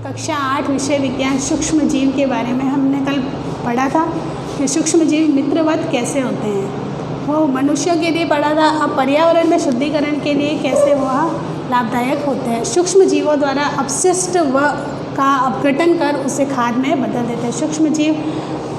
कक्षा 8 विषय विज्ञान सूक्ष्म जीव के बारे में हमने कल पढ़ा था कि सूक्ष्म जीव मित्रवत कैसे होते हैं। वो मनुष्यों के लिए पढ़ा था। अब पर्यावरण में शुद्धिकरण के लिए कैसे वह लाभदायक होते हैं। सूक्ष्म जीवों द्वारा अपशिष्ट व का अपघटन कर उसे खाद में बदल देते हैं। सूक्ष्म जीव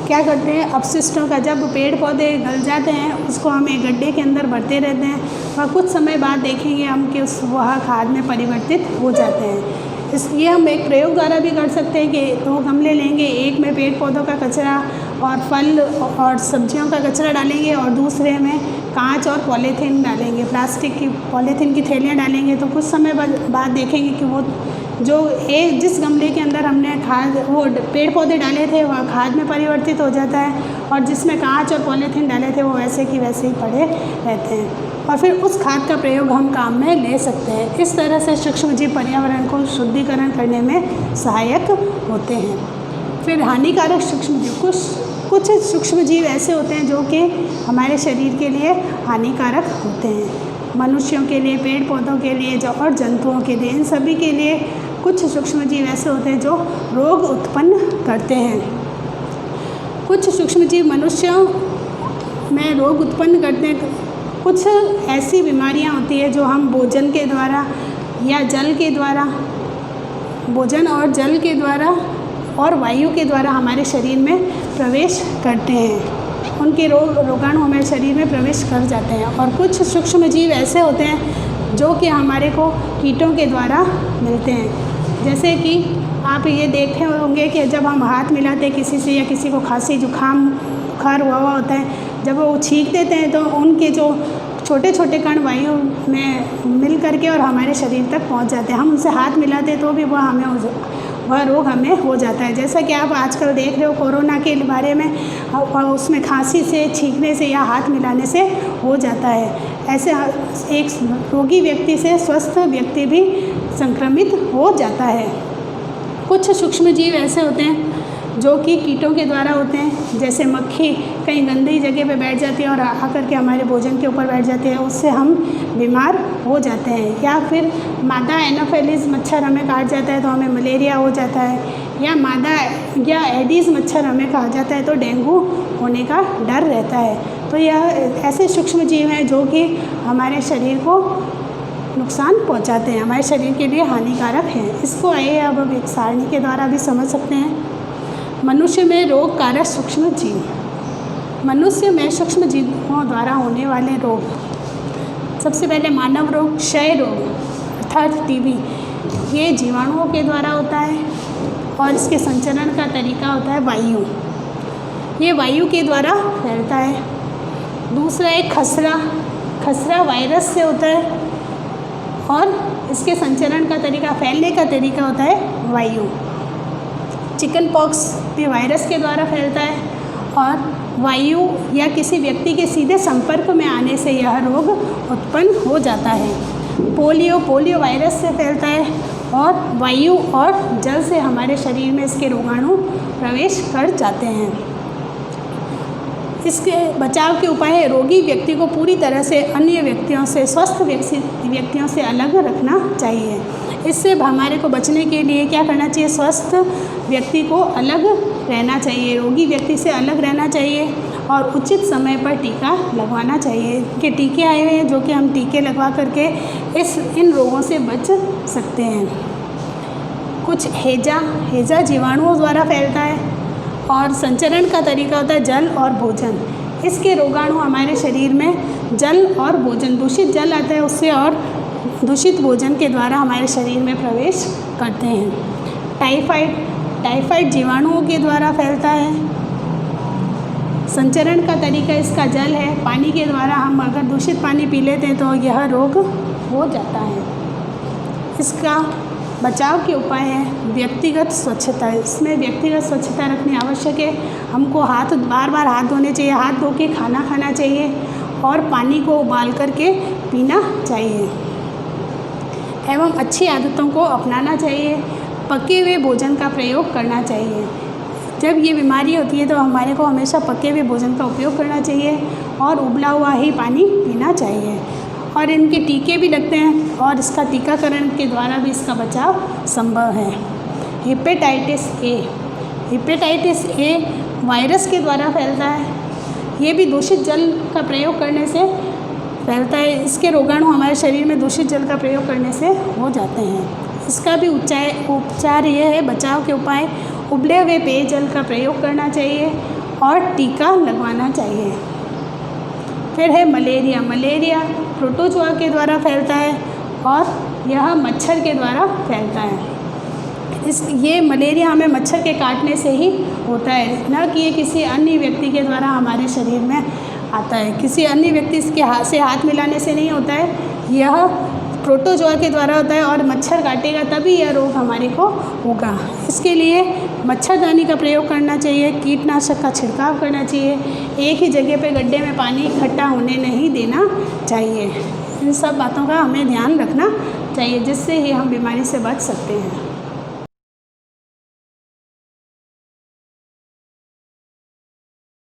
क्या करते हैं, अपशिष्टों का, जब पेड़ पौधे गल जाते हैं उसको हम एक गड्ढे के अंदर भरते रहते हैं और कुछ समय बाद देखेंगे हम कि वह खाद में परिवर्तित हो जाते हैं। इसलिए हम एक प्रयोग द्वारा भी कर सकते हैं कि 2 गमले लेंगे, एक में पेड़ पौधों का कचरा और फल और सब्जियों का कचरा डालेंगे और दूसरे में कांच और पॉलीथीन डालेंगे, प्लास्टिक की पॉलीथीन की थैलियाँ डालेंगे। तो कुछ समय बाद देखेंगे कि वो जो जिस गमले के अंदर हमने खाद वो पेड़ पौधे डाले थे वह खाद में परिवर्तित हो जाता है और जिसमें कांच और पॉलीथीन डाले थे वो वैसे की वैसे ही पड़े रहते हैं और फिर उस खाद का प्रयोग हम काम में ले सकते हैं। इस तरह से सूक्ष्मजीव पर्यावरण को शुद्धिकरण करने में सहायक होते हैं। फिर हानिकारक सूक्ष्मजीव, कुछ सूक्ष्मजीव ऐसे होते हैं जो कि हमारे शरीर के लिए हानिकारक होते हैं। मनुष्यों के लिए, पेड़ पौधों के लिए और जंतुओं के लिए, इन सभी के लिए कुछ सूक्ष्मजीव ऐसे होते हैं जो रोग उत्पन्न करते हैं। कुछ सूक्ष्मजीव मनुष्यों में रोग उत्पन्न करते हैं। कुछ ऐसी बीमारियां होती है जो हम भोजन के द्वारा या जल के द्वारा, भोजन और जल के द्वारा और वायु के द्वारा हमारे शरीर में प्रवेश करते हैं। उनके रोगाणु हमारे शरीर में प्रवेश कर जाते हैं। और कुछ सूक्ष्मजीव ऐसे होते हैं जो कि हमारे को कीटों के द्वारा मिलते हैं। जैसे कि आप ये देखे होंगे कि जब हम हाथ मिलाते हैं किसी से या किसी को खांसी जुकाम बुखार हुआ होता है, जब वो छींक देते हैं तो उनके जो छोटे छोटे कण वायु में मिल करके और हमारे शरीर तक पहुंच जाते हैं। हम उनसे हाथ मिलाते हैं तो भी वह रोग हमें हो जाता है। जैसा कि आप आजकल देख रहे हो कोरोना के बारे में, उसमें खांसी से, छींकने से या हाथ मिलाने से हो जाता है। ऐसे एक रोगी व्यक्ति से स्वस्थ व्यक्ति भी संक्रमित हो जाता है। कुछ सूक्ष्मजीव ऐसे होते हैं जो कि कीटों के द्वारा होते हैं। जैसे मक्खी कहीं गंदी जगह पे बैठ जाती है और आकर के हमारे भोजन के ऊपर बैठ जाते हैं, उससे हम बीमार हो जाते हैं। या फिर मादा एनोफिलीज मच्छर हमें काट जाता है तो हमें मलेरिया हो जाता है, या मादा या एडीज़ मच्छर हमें काट जाता है तो डेंगू होने का डर रहता है। तो यह ऐसे सूक्ष्मजीव हैं जो कि हमारे शरीर को नुकसान पहुंचाते हैं, हमारे शरीर के लिए हानिकारक हैं। इसको आइए अब हम एक सारणी के द्वारा भी समझ सकते हैं। मनुष्य में रोग कारक सूक्ष्म जीव। मनुष्य में सूक्ष्म जीवों द्वारा होने वाले रोग, सबसे पहले मानव रोग, क्षय रोग अर्थात टीबी, ये जीवाणुओं के द्वारा होता है और इसके संचरण का तरीका होता है वायु। ये वायु के द्वारा फैलता है। दूसरा है खसरा वायरस से होता है और इसके संचरण का तरीका, फैलने का तरीका होता है वायु। चिकन पॉक्स भी वायरस के द्वारा फैलता है और वायु या किसी व्यक्ति के सीधे संपर्क में आने से यह रोग उत्पन्न हो जाता है। पोलियो वायरस से फैलता है और वायु और जल से हमारे शरीर में इसके रोगाणु प्रवेश कर जाते हैं। इसके बचाव के उपाय है, रोगी व्यक्ति को पूरी तरह से अन्य व्यक्तियों से, स्वस्थ व्यक्तियों से अलग रखना चाहिए। इससे हमारे को बचने के लिए क्या करना चाहिए, स्वस्थ व्यक्ति को अलग रहना चाहिए, रोगी व्यक्ति से अलग रहना चाहिए और उचित समय पर टीका लगवाना चाहिए। कि टीके आए हुए हैं जो कि हम टीके लगवा करके इन रोगों से बच सकते हैं। कुछ हैजा जीवाणुओं द्वारा फैलता है और संचरण का तरीका होता है जल और भोजन। इसके रोगाणु हमारे शरीर में जल और भोजन, दूषित जल आता है उससे और दूषित भोजन के द्वारा हमारे शरीर में प्रवेश करते हैं। टाइफाइड जीवाणुओं के द्वारा फैलता है। संचरण का तरीका इसका जल है, पानी के द्वारा हम अगर दूषित पानी पी लेते हैं तो यह रोग हो जाता है। इसका बचाव के उपाय है व्यक्तिगत स्वच्छता। इसमें व्यक्तिगत स्वच्छता रखनी आवश्यक है। हमको बार बार हाथ धोने चाहिए, हाथ धो के खाना खाना चाहिए और पानी को उबाल करके पीना चाहिए एवं अच्छी आदतों को अपनाना चाहिए। पके हुए भोजन का प्रयोग करना चाहिए। जब ये बीमारी होती है तो हमारे को हमेशा पके हुए भोजन का उपयोग करना चाहिए और उबला हुआ ही पानी पीना चाहिए। और इनके टीके भी लगते हैं और इसका टीकाकरण के द्वारा भी इसका बचाव संभव है। Hepatitis A. Hepatitis A virus के द्वारा फैलता है। ये भी दूषित जल का प्रयोग करने से फैलता है। इसके रोगाणु हमारे शरीर में दूषित जल का प्रयोग करने से हो जाते हैं। इसका भी उपचार ये है, बचाव के उपाय उबले हुए पेयजल का प्रयोग करना चाहिए और टीका लगवाना चाहिए। फिर है मलेरिया। मलेरिया प्रोटोजोआ के द्वारा फैलता है और यह मच्छर के द्वारा फैलता है। ये मलेरिया हमें मच्छर के काटने से ही होता है, न कि ये किसी अन्य व्यक्ति के द्वारा हमारे शरीर में आता है। किसी अन्य व्यक्ति के हाथ मिलाने से नहीं होता है, यह प्रोटोजोआ के द्वारा होता है और मच्छर काटेगा तभी यह रोग हमारे को होगा। इसके लिए मच्छरदानी का प्रयोग करना चाहिए, कीटनाशक का छिड़काव करना चाहिए, एक ही जगह पे गड्ढे में पानी इकट्ठा होने नहीं देना चाहिए। इन सब बातों का हमें ध्यान रखना चाहिए, जिससे ही हम बीमारी से बच सकते हैं।